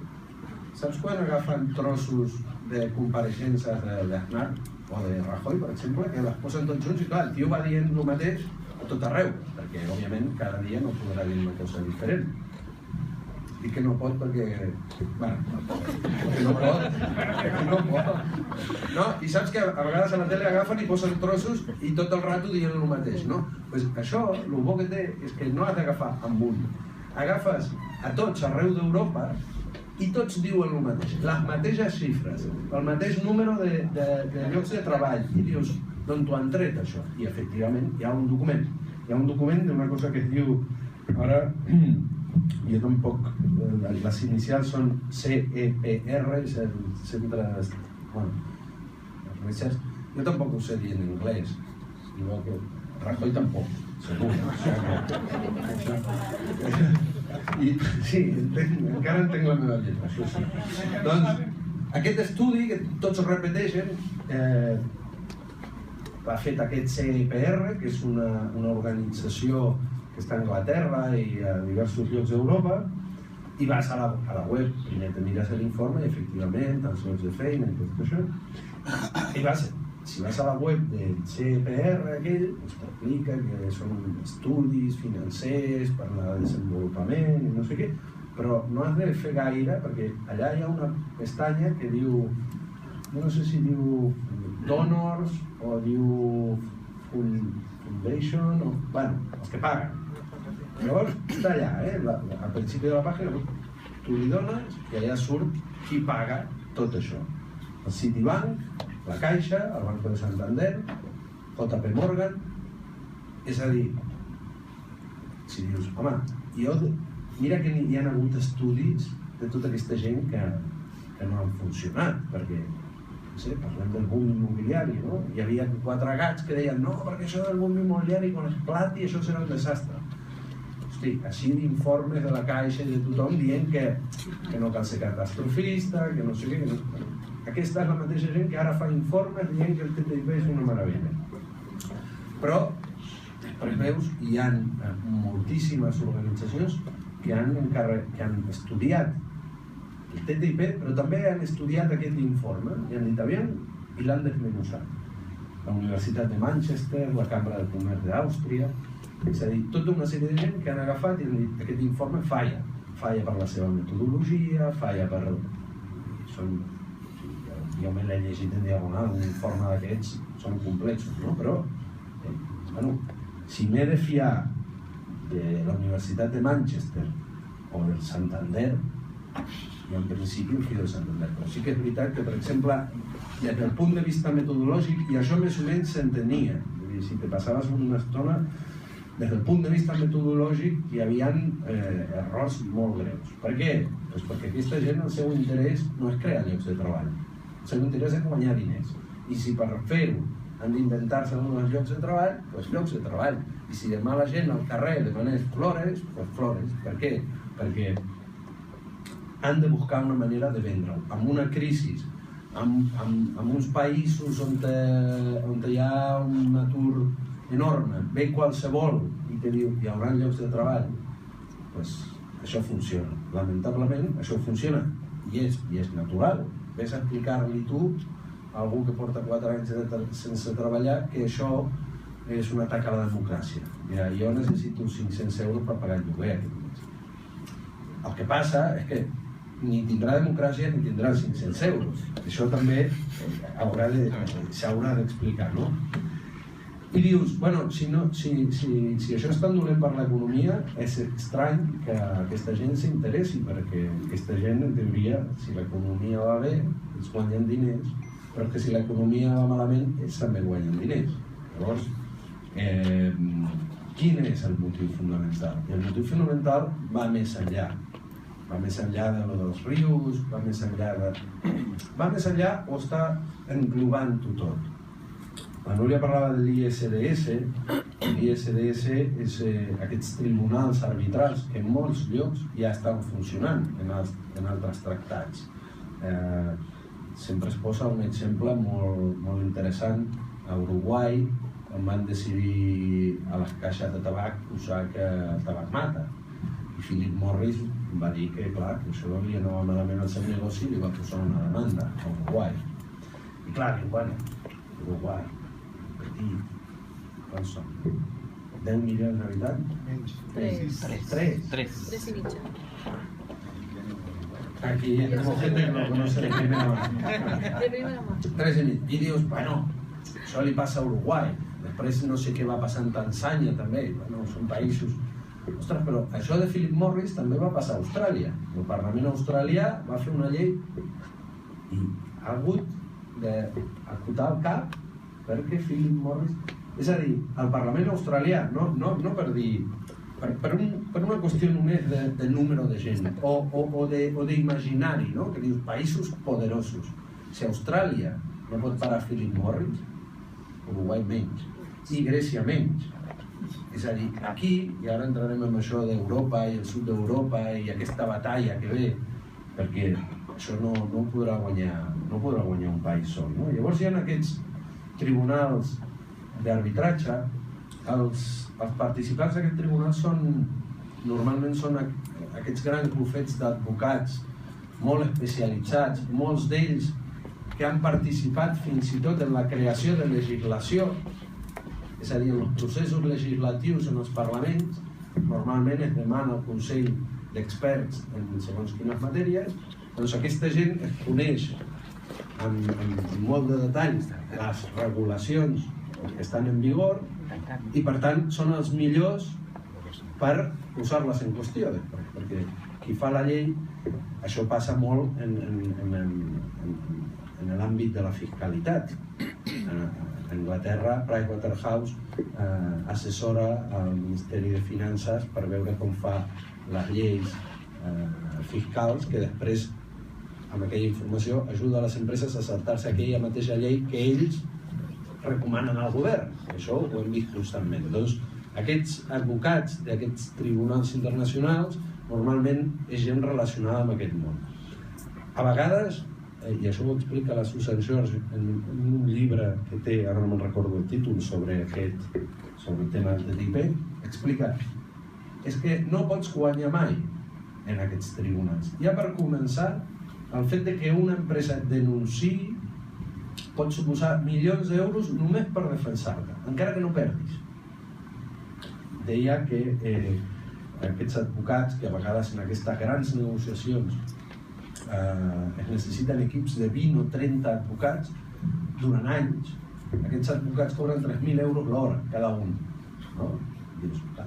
saps quan agafen trossos de compareixences d'Aznar o de Rajoy, per exemple, que les posen tots junts i clar, el tio va dient el mateix a tot arreu, perquè òbviament cada dia no podrà dir una cosa diferent. Dic que no pot perquè... Bueno, que no pot. No? I saps que a vegades a la tele agafen i posen trossos i tot el rato dient el mateix, no? Pues això, el bo que té és que no has d'agafar amb un. Agafes a tots arreu d'Europa i tots diuen el mateix, les mateixes xifres, el mateix número de llocs de treball, i dius, d'on t'ho han tret això? I efectivament hi ha un document d'una cosa que es diu, ara, jo tampoc, les inicials són CEPR, és el centre, bueno, jo tampoc ho sé dir en anglès, igual que Rajoy tampoc, segur. I sí, encara entenc la meva lletra, això sí. Doncs aquest estudi, que tots repeteixen, ha fet aquest CEPR, que és una organització que està a Anglaterra i a diversos llocs d'Europa, i vas a la web, primer te mires l'informe i efectivament, els llocs de feina i tot això, i si vas a la web del CEPR aquell, t'explica que són estudis financers per al desenvolupament i no sé què, però no has de fer gaire perquè allà hi ha una pestanya que diu, no sé si diu donors o diu foundation, o, bueno, els que paguen. Llavors està allà, al principi de la pàgina, tu li dones i allà surt qui paga tot això. El Citibank, la Caixa, el Banco de Santander, JP Morgan, és a dir, si dius, home, mira que hi ha hagut estudis de tota aquesta gent que no han funcionat, perquè, no sé, parlem del boom immobiliari, no? Hi havia 4 gats que deien, no, perquè això del boom immobiliari quan esclati això serà un desastre. Hosti, així d'informes de la Caixa i de tothom dient que no cal ser catastrofista, que no sé què, que no... Aquesta és la mateixa gent que ara fa informes dient que el TTIP és una meravella. Però, per veus, hi ha moltíssimes organitzacions que han estudiat el TTIP, però també han estudiat aquest informe i han dit aviam i l'han desmenuzat. La Universitat de Manchester, la Cambra de Comerç d'Àustria, és a dir, tota una sèrie de gent que han agafat i han dit aquest informe falla. Falla per la seva metodologia, falla per... Jo me l'he llegit en diagonal, un informe d'aquests són complexos, no? Però, bueno, si m'he de fiar de la Universitat de Manchester o del Santander, jo en principi em fio del Santander, però sí que és veritat que, per exemple, des del punt de vista metodològic, i això més o menys s'entenia, si te passaves una estona, des del punt de vista metodològic hi havia errors molt greus. Per què? Pues perquè aquesta gent, el seu interès no és crear llocs de treball. El seu interès és guanyar diners. I si per fer-ho han d'inventar-se uns llocs de treball, doncs llocs de treball. I si demà la gent al carrer demanés flores, doncs flores. Per què? Perquè han de buscar una manera de vendre-ho. Amb una crisi, amb uns països on hi ha un atur enorme, ve qualsevol i te diu hi haurà llocs de treball, doncs això funciona. Lamentablement, això funciona i és natural. Ves a explicar-li tu a algú que porta 4 anys sense treballar que això és un atac a la democràcia. Mira, jo necessito 500 euros per pagar el lloguer aquest mes. El que passa és que ni tindrà democràcia ni tindrà 500 euros. Això també s'haurà d'explicar, no? I dius, bueno, si això és tan dolent per l'economia, és estrany que aquesta gent s'interessi, perquè aquesta gent, en teoria, si l'economia va bé, ells guanyen diners, però que si l'economia va malament, ells també guanyen diners. Llavors, quin és el motiu fonamental? I el motiu fonamental va més enllà. Va més enllà dels rius, va més enllà o està englobant-ho tot. La Núria parlava de l'ISDS. L'ISDS és aquests tribunals arbitrals que en molts llocs ja estan funcionant en altres tractats. Sempre es posa un exemple molt interessant a Uruguai, on van decidir a les caixes de tabac usar que el tabac mata. I Philip Morris va dir que, clar, que això li anava malament al seu negoci i li va posar una demanda a Uruguai. I clar, diu, bueno, Uruguai, petit, quants són? 10 milions d'habitants? Tres i mitja. Aquí tenemos gente que no conoce de primera mano. 3 i mig. I dius, bueno, això li passa a Uruguai. Després no sé què va passar en Tanzània també. Bueno, són països... Ostres, però això de Philip Morris també va passar a Austràlia. El Parlament australià va fer una llei i ha hagut d'acotar el cap perquè Philip Morris... És a dir, el Parlament australià, no per dir... Per una qüestió només de número de gent o d'imaginari, no? Que dius, països poderosos. Si Austràlia no pot parar Philip Morris, Uruguai menys, i Grècia menys. És a dir, aquí, i ara entrarem en això d'Europa i el sud d'Europa i aquesta batalla que ve, perquè això no podrà guanyar un país sol, no? Llavors hi ha aquests tribunals d'arbitratge. Els participants d'aquest tribunal normalment són aquests grans bufets d'advocats molt especialitzats, molts d'ells que han participat fins i tot en la creació de legislació, és a dir, en els processos legislatius en els parlaments. Normalment es demana al Consell d'Experts en segons quines matèries, doncs aquesta gent es coneix amb molt de detall les regulacions que estan en vigor i per tant són els millors per posar-les en qüestió després, perquè qui fa la llei, això passa molt en l'àmbit de la fiscalitat. A Anglaterra, Pricewaterhouse assessora al Ministeri de Finances per veure com fa les lleis fiscals, que després amb aquella informació ajuda a les empreses a saltar-se aquella mateixa llei que ells recomanen al govern. Això ho hem vist constantment. Doncs aquests advocats d'aquests tribunals internacionals normalment és gent relacionada amb aquest món. A vegades, i això ho explica la Susan George en un llibre que té, ara no me'n recordo el títol, sobre el tema del TTIP, explica és que no pots guanyar mai en aquests tribunals. Ja per començar, el fet de que una empresa et denunciï pot suposar milions d'euros només per defensar-te, encara que no perdis. Deia que aquests advocats, que a vegades en aquestes grans negociacions es necessiten equips de 20 o 30 advocats durant anys, aquests advocats cobren 3.000 euros l'hora cada un.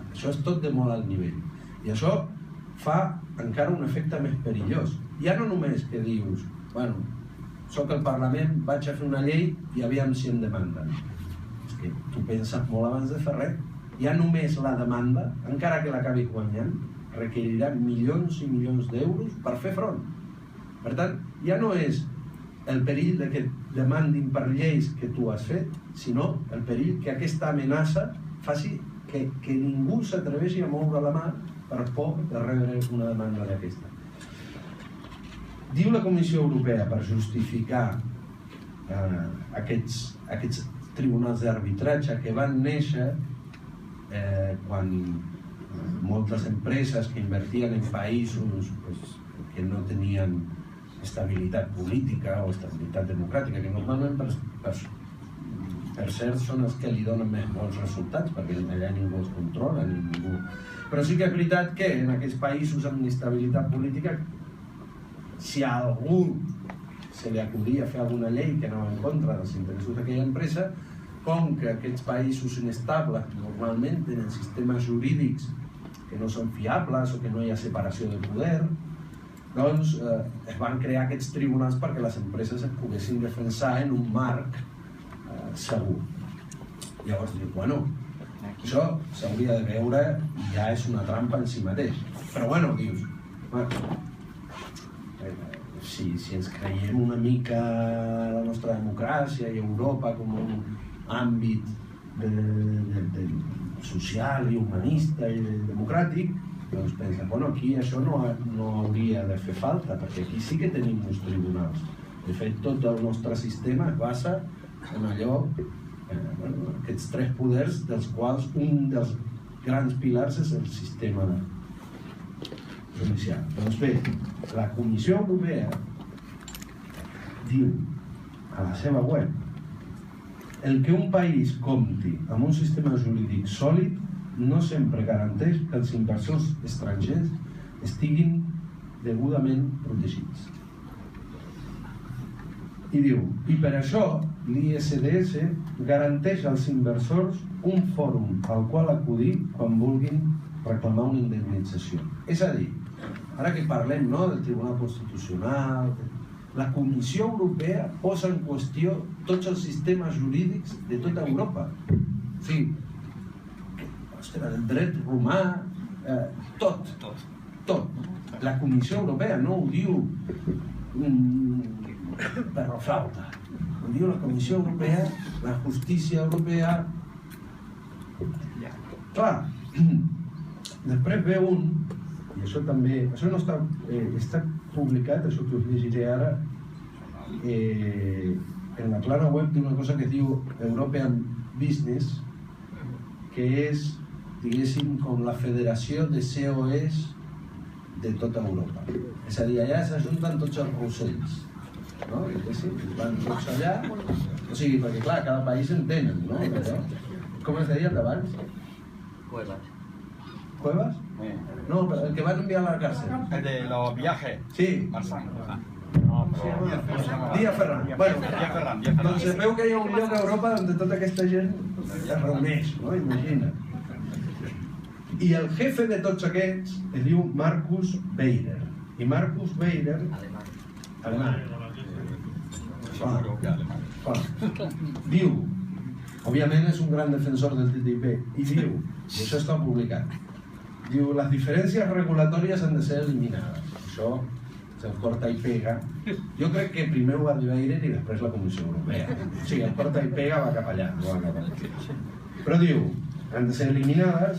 Això és tot de molt alt nivell. I això fa encara un efecte més perillós. Ja no només que dius, bueno, soc al Parlament, vaig a fer una llei i aviam si em demanden. És que tu penses molt abans de fer res. Ja només la demanda, encara que l'acabi guanyant, requerirà milions i milions d'euros per fer front. Per tant, ja no és el perill de que et demandin per lleis que tu has fet, sinó el perill que aquesta amenaça faci que ningú s'atreveixi a moure la mà per por de rebre una demanda d'aquesta. Diu la Comissió Europea, per justificar aquests tribunals d'arbitratge que van néixer quan moltes empreses que invertien en països que no tenien estabilitat política o estabilitat democràtica, que normalment per cert són els que li donen més bons resultats, perquè allà ningú els controla, ningú. Però sí que és veritat que en aquests països amb inestabilitat política, si a algú se li acudia fer alguna llei que anava en contra dels interessos d'aquella empresa, com que aquests països inestables normalment tenen sistemes jurídics que no són fiables o que no hi ha separació de poder, doncs es van crear aquests tribunals perquè les empreses es poguessin defensar en un marc segur. Llavors dius, bueno, això s'hauria de veure i ja és una trampa en si mateix. Però bueno, dius, si ens creiem una mica la nostra democràcia i Europa com un àmbit social i humanista i democràtic, doncs pensa, bueno, aquí això no hauria de fer falta, perquè aquí sí que tenim uns tribunals. De fet, tot el nostre sistema es basa en allò, aquests tres poders, dels quals un dels grans pilars és el sistema judicial. Doncs bé, la Comissió Europea diu a la seva web el que un país compti amb un sistema jurídic sòlid no sempre garanteix que els inversors estrangers estiguin degudament protegits. I diu, i per això l'ISDS garanteix als inversors un fòrum al qual acudir quan vulguin reclamar una indemnització. És a dir, ara que parlem del Tribunal Constitucional, la Comissió Europea posa en qüestió tots els sistemes jurídics de tota Europa. O sigui, el dret romà, tot. La Comissió Europea no ho diu per la flauta. Ho diu la Comissió Europea, la justícia europea. Clar, després ve un, i això també, això no està publicat, això que us llegiré ara, en la plana web d'una cosa que es diu European Business, que és, diguéssim, com la federació de COEs de tota Europa. És a dir, allà s'ajunten tots els rossells, no? Van tots allà, o sigui, perquè clar, cada país en tenen, no? Com es deia abans? Cuevas. ¿Cuevas? No, el que van enviar a la cárcel. El de los viajes. Sí. Díaz Ferran. Bueno, doncs es veu que hi ha un lloc a Europa on tota aquesta gent es reuneix, no? Imagina. I el jefe de tots aquests es diu Markus Weber. I Markus Weber... Alemany. Diu, òbviament és un gran defensor del TTIP, i diu, i això està publicat, diu, les diferències regulatòries han de ser eliminades. Això se'l corta i pega. Jo crec que primer ho va dir Weber i després la Comissió Europea. O sigui, el corta i pega va cap allà, no va cap allà. Però diu, han de ser eliminades,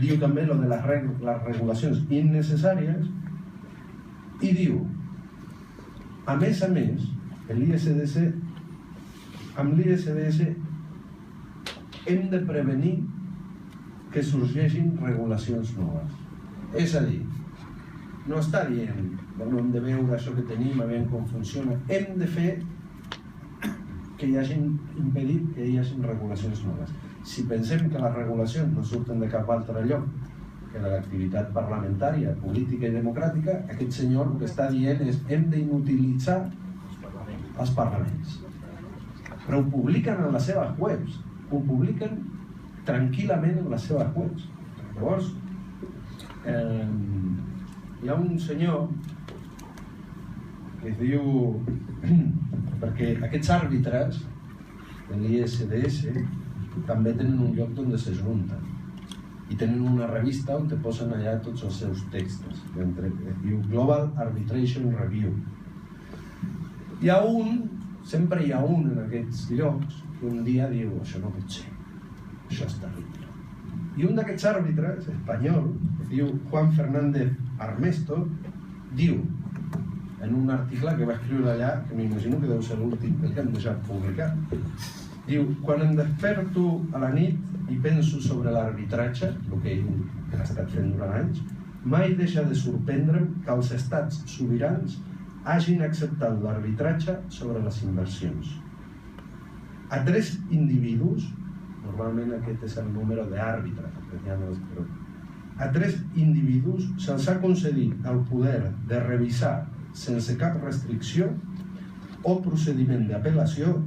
diu també lo de les regulacions innecessàries, i diu, a més, amb l'ISDS hem de prevenir que sorgeixin regulacions noves. És a dir, no està dient, bueno, hem de veure això que tenim, a veure com funciona, hem de fer que hi hagin impedit que hi hagin regulacions noves. Si pensem que les regulacions no surten de cap altre lloc que de l'activitat parlamentària, política i democràtica, aquest senyor el que està dient és hem d'inutilitzar els parlaments. Però ho publiquen en les seves webs, ho publiquen tranquil·lament en les seves webs. Llavors, hi ha un senyor que es diu... perquè aquests àrbitres de l'ISDS també tenen un lloc on s'ajunten i tenen una revista on te posen allà tots els seus textos. Es diu Global Arbitration Review. Hi ha un, sempre hi ha un en aquests llocs, que un dia diu, això no pot ser, això és terrible. I un d'aquests àrbitres, espanyol, es diu Juan Fernández Armesto, diu, en un article que va escriure allà, que m'imagino que deu ser l'últim que hem deixat publicar, diu, quan em desperto a la nit i penso sobre l'arbitratge, el que ell ha estat fent durant anys, mai deixa de sorprendre'm que els estats sobirans hagin acceptat l'arbitratge sobre les inversions. A 3 individus, normalment aquest és el número d'àrbitres, a 3 individus se'ls ha concedit el poder de revisar sense cap restricció o procediment d'apel·lació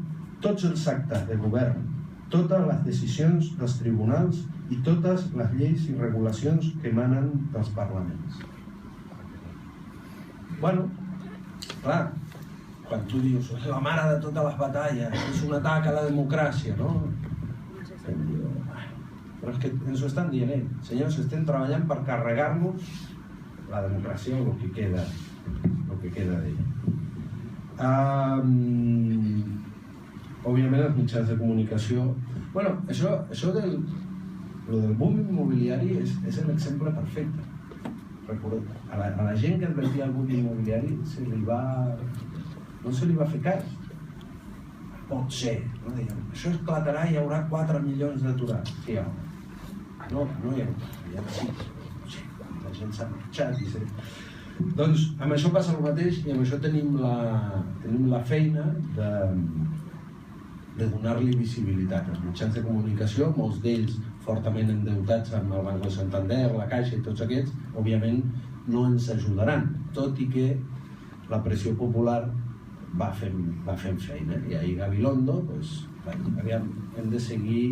tots els actes de govern, totes les decisions dels tribunals i totes les lleis i regulacions que emanen dels parlaments. Bueno, clar, quan tu dius és la mare de totes les batalles, és un atac a la democràcia, no? Però és que ens ho estan dient ells. Senyors, estem treballant per carregar-nos la democràcia o el que queda d'ella. Òbviament els mitjans de comunicació... Bueno, això del boom immobiliari és l'exemple perfecte. A la gent que advertia el boom immobiliari no se li va fer cas. Pot ser, no deien, això esclatarà i hi haurà 4 milions d'aturats. Sí, home. No hi ha 6. La gent s'ha marxat. Doncs amb això passa el mateix i amb això tenim la feina de donar-li visibilitat als mitjans de comunicació, molts d'ells fortament endeutats amb el Banco de Santander, la Caixa i tots aquests, òbviament no ens ajudaran, tot i que la pressió popular va fent feina. I ahir Gabilondo, hem de seguir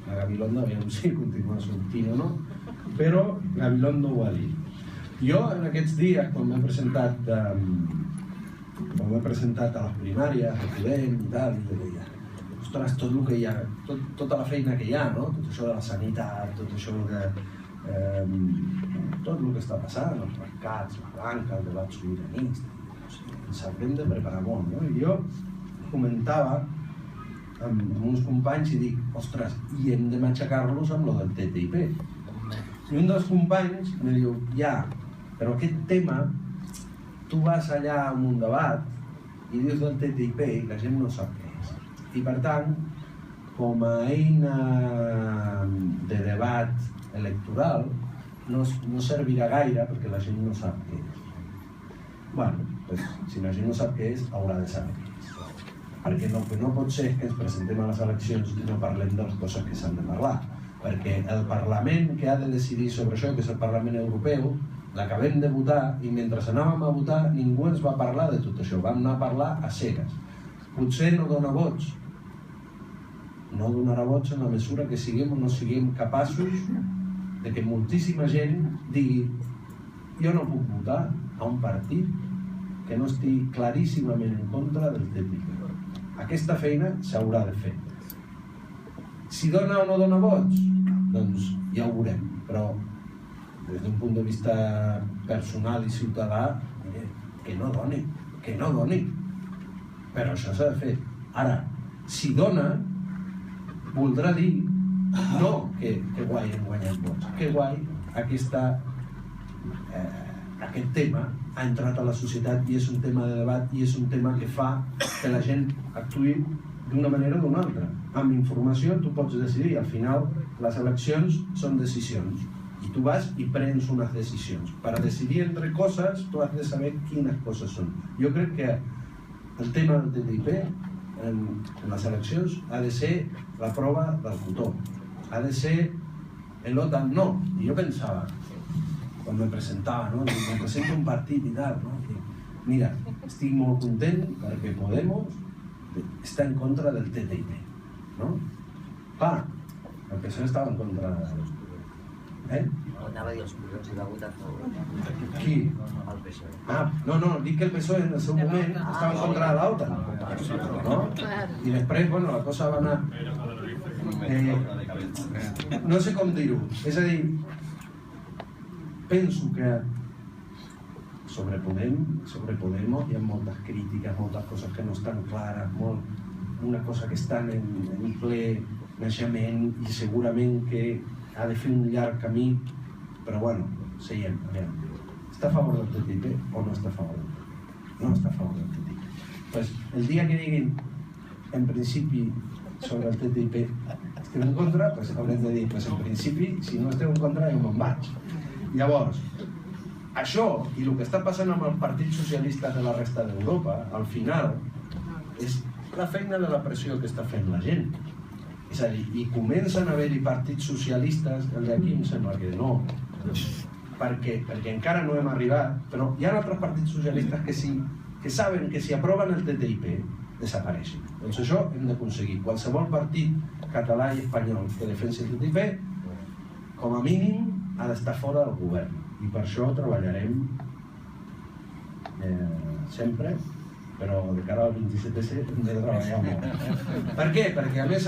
a Gabilondo, aviam si continua sortint o no, però Gabilondo ho ha dit. Jo en aquests dies, quan m'he presentat a les primàries, a Podem i tal, i deia, ostres, tot el que hi ha, tota la feina que hi ha, no? Tot això de la sanitat, tot això de... tot el que està passant, els mercats, la banca, el debat sobiranista, ens haurem de preparar molt, no? I jo comentava amb uns companys i dic, ostres, i hem de matxacar-los amb lo del TTIP. I un dels companys em diu, ja, però aquest tema, tu vas allà a un debat i dius del TTIP i la gent no sap què és. I per tant, com a eina de debat electoral, no servirà gaire perquè la gent no sap què és. Bueno, pues, si la gent no sap què és, haurà de saber què és. Perquè el que no pot ser és que ens presentem a les eleccions i no parlem de les coses que s'han de parlar. Perquè el Parlament que ha de decidir sobre això, que és el Parlament Europeu, l'acabem de votar i mentre anàvem a votar ningú ens va parlar de tot això, vam anar a parlar a cegues. Potser no dona vots, no donarà vots en la mesura que siguem o no siguem capaços de que moltíssima gent digui jo no puc votar a un partit que no estigui claríssimament en contra del TTIP. Aquesta feina s'haurà de fer. Si dona o no dona vots, doncs ja ho veurem, però des d'un punt de vista personal i ciutadà, que no doni. Però això s'ha de fer. Ara, si dona, voldrà dir no que guai hem guanyat vots, que guai aquest tema ha entrat a la societat i és un tema de debat i és un tema que fa que la gent actuï d'una manera o d'una altra. Amb informació tu pots decidir, al final les eleccions són decisions i tu vas i prens unes decisions. Per decidir entre coses tu has de saber quines coses són. Jo crec que el tema del TTIP en les eleccions ha de ser la prova del cotó, ha de ser l'OTAN no. I jo pensava, quan me presentava, no? Me presento un partit i tal, no? Mira, estic molt content perquè Podemos està en contra del TTIP, no? Clar, el PSOE estava en contra de... Anava a dir els collons i va votar a favor. Qui? El PSOE. No, dic que el PSOE en el seu moment estava en contra de l'OTAN, no? I després, bueno, la cosa va anar... no sé com dir-ho, és a dir, penso que sobre Podemos hi ha moltes crítiques, moltes coses que no estan clares, una cosa que estan en ple naixement i segurament que ha de fer un llarg camí, però bueno, seguim, aviam. Està a favor del TTIP o no està a favor del TTIP? No està a favor del TTIP. Pues el dia que diguin, en principi, sobre el TTIP estem en contra, pues haurem de dir, pues en principi, si no esteu en contra, jo me'n vaig. Llavors, això i el que està passant amb els partits socialistes de la resta d'Europa, al final, és la feina de la pressió que està fent la gent. És a dir, i comencen a haver-hi partits socialistes, el d'aquí em sembla que no, perquè encara no hem arribat, però hi ha altres partits socialistes que saben que si aproven el TTIP desapareixen. Doncs això hem d'aconseguir. Qualsevol partit català i espanyol que defensi el TTIP, com a mínim, ha d'estar fora del govern. I per això treballarem sempre, però de cara al 27S hem de treballar molt. Per què? Perquè a més,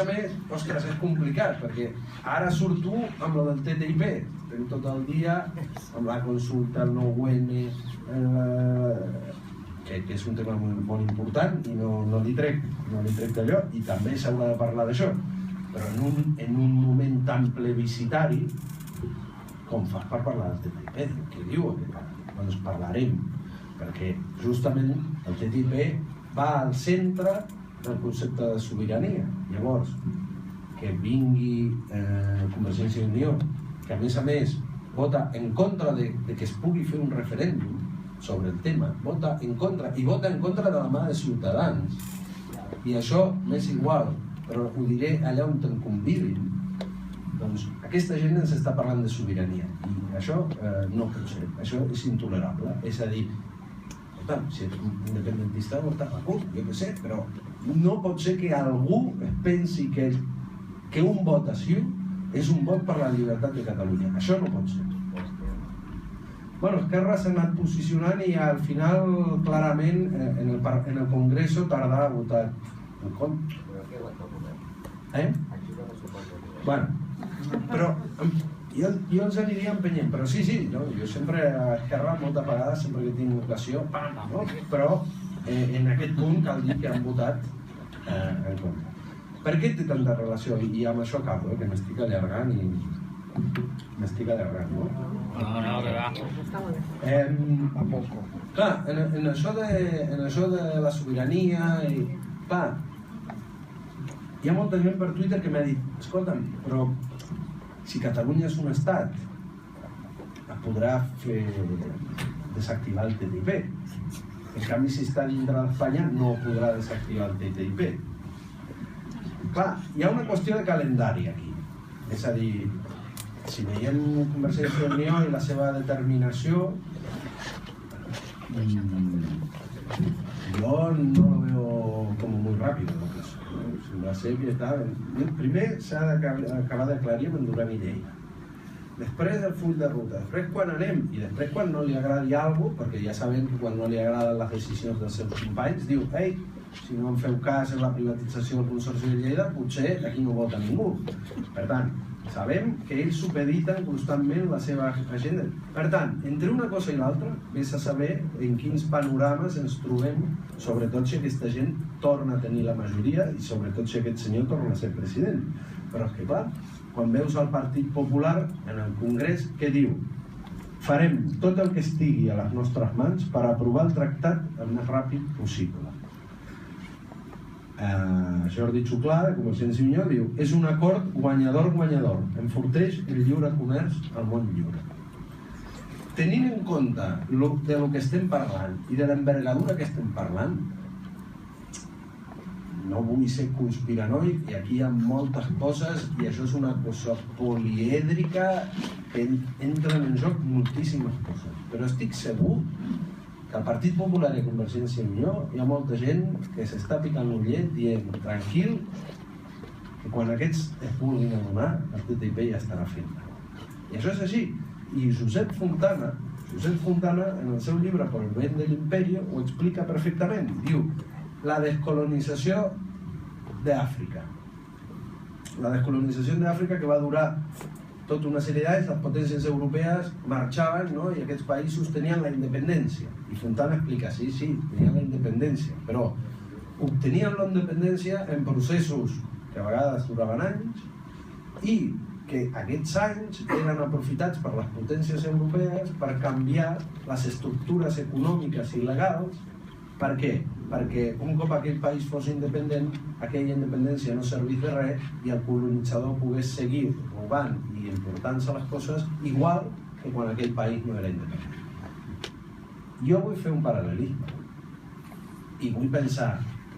ostres, és complicat, perquè ara surto amb lo del TTIP, estem tot el dia amb la consulta, el 9-N, que és un tema molt important i no li trec d'allò, i també s'haurà de parlar d'això, però en un moment tan plebiscitari com fas per parlar del TTIP, què diu? Doncs parlarem, perquè justament el TTIP va al centre del concepte de sobirania. Llavors, que vingui Convergència i Unió, que a més vota en contra de que es pugui fer un referèndum sobre el tema, vota en contra, i vota en contra de la mà de Ciutadans. I això m'és igual, però ho diré allà on te'n convidin. Doncs aquesta gent ens està parlant de sobirania i això no pot ser, això és intolerable. És a dir, si ets independentista vota la CUP, jo què sé, però no pot ser que algú pensi que un vot a Ciu és un vot per la llibertat de Catalunya. Això no pot ser. Bueno, Esquerra s'ha anat posicionant i al final, clarament, en el Congreso tardarà a votar en contra. Bueno, però jo els aniria empenyent, però sí, jo sempre a Esquerra moltes vegades, sempre que tinc ocasió, però en aquest punt cal dir que han votat en contra. Per què té tanta relació? I amb això acabo, que m'estic allargant i... m'estic allargant, no? No, que va. Clar, en això de la sobirania i... Clar, hi ha molta gent per Twitter que m'ha dit escolta'm, però si Catalunya és un estat es podrà fer desactivar el TTIP. En canvi, si està dintre d'Espanya no podrà desactivar el TTIP. Clar, hi ha una qüestió de calendari aquí. És a dir, si veiem Convergència i Unió i la seva determinació, jo no lo veo como muy rápido. Sembla ser que està... Primer s'ha d'acabar d'aclarir amb en Duran i Lleida. Després el full de ruta, després quan anem i després quan no li agradi alguna cosa, perquè ja sabem que quan no li agraden les decisions dels seus companys, diu, ei, si no em feu cas en la privatització del Consorci de Lleida, potser aquí no vota ningú. Per tant, sabem que ells supediten constantment la seva agenda. Per tant, entre una cosa i l'altra, vés a saber en quins panorames ens trobem, sobretot si aquesta gent torna a tenir la majoria i sobretot si aquest senyor torna a ser president. Però és que clar, quan veus el Partit Popular en el Congrés, què diu? Farem tot el que estigui a les nostres mans per aprovar el tractat el més ràpid possible. Jordi Xuclà, de Convergència i Unió, diu és un acord guanyador-guanyador, enforteix el lliure comerç al món lliure. Tenint en compte de lo que estem parlant i de l'envergadura que estem parlant, no vull ser conspiranoic i aquí hi ha moltes coses i això és una cosa polièdrica que entren en joc moltíssimes coses, però estic segur que al Partit Popular i Convergència i Unió hi ha molta gent que s'està picant l'ullet dient tranquil que quan aquests es vulguin adonar el TTIP ja estarà fet. I això és així. I Josep Fontana en el seu llibre Por el bien del imperio ho explica perfectament. Diu la descolonització d'Àfrica. La descolonització d'Àfrica que va durar tota una sèrie d'anys, les potències europees marxaven, no? I aquests països tenien la independència. I Fontana explica, sí, tenien la independència, però obtenien la independència en processos que a vegades duraven anys i que aquests anys eren aprofitats per les potències europees per canviar les estructures econòmiques i legals. Per què? Perquè un cop aquell país fos independent, aquella independència no servís de res i el colonitzador pogués seguir robant i important-se les coses igual que quan aquell país no era independent. Jo vull fer un paral·lelisme i vull pensar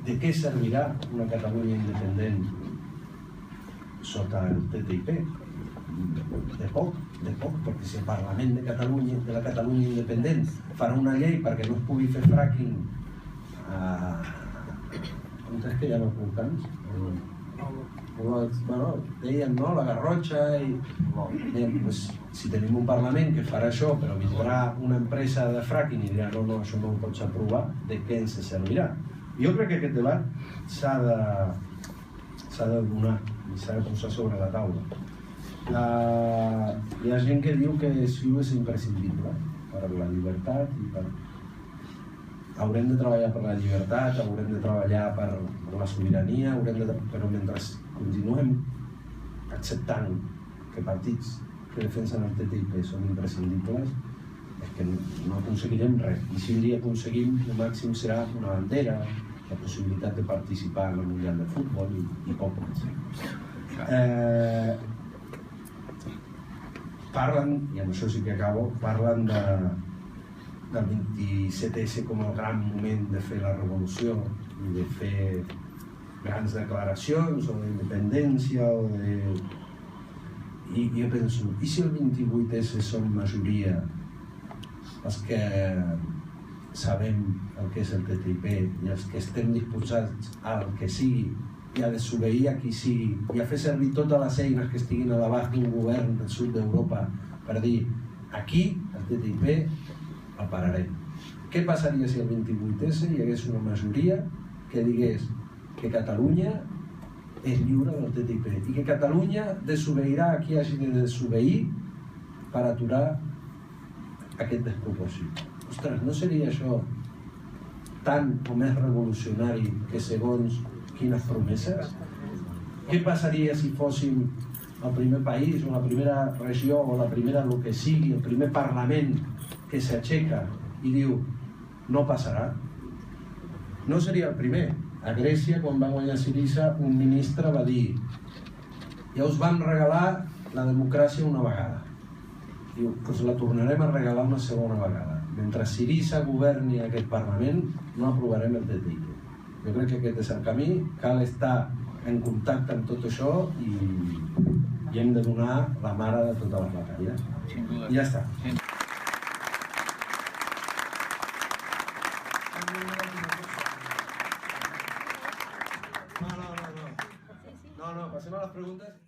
de què servirà una Catalunya independent sota el TTIP. De poc, perquè si el Parlament de la Catalunya independent farà una llei perquè no es pugui fer fracking on és que hi ha els volcans? Bueno, deien, no, la Garrotxa i... Si tenim un Parlament que farà això, però vindrà una empresa de fracking i dirà no, això no ho pots aprovar, de què ens servirà? Jo crec que aquest debat s'ha de donar i s'ha de posar sobre la taula. Hi ha gent que diu que Ciu és imprescindible per la llibertat i per... Haurem de treballar per la llibertat, haurem de treballar per la sobirania, però mentre continuem acceptant que partits que defensen el TTIP són imprescindibles, és que no aconseguirem res. I si un dia aconseguim, el màxim serà una bandera, la possibilitat de participar en el Mundial de Futbol i poc més. parlen, i amb això sí que acabo, parlen del 27S com el gran moment de fer la revolució i de fer grans declaracions o d'independència o de... I jo penso, i si el 28S són majoria els que sabem el que és el TTIP i els que estem disposats al que sigui i a desobeir a qui sigui i a fer servir totes les eines que estiguin a l'abast d'un govern del sud d'Europa per dir aquí el TTIP el pararem. Què passaria si el 28S hi hagués una majoria que digués que Catalunya és lliure del TTIP i que Catalunya desobeirà a qui hagi de desobeir per aturar aquest despropòsit? Ostres, no seria això tant o més revolucionari que segons quines promeses? Què passaria si fóssim el primer país o la primera regió o la primera el que sigui, el primer parlament que s'aixeca i diu no passarà? No seria el primer. A Grècia, quan va guanyar Syriza, un ministre va dir ja us vam regalar la democràcia una vegada. Diu, doncs la tornarem a regalar una segona vegada. Mentre Syriza governi aquest Parlament, no aprovarem el TTIP. Jo crec que aquest és el camí, cal estar en contacte amb tot això i hem de donar la mare de totes les batalles. I ja està. No, passem a les preguntes.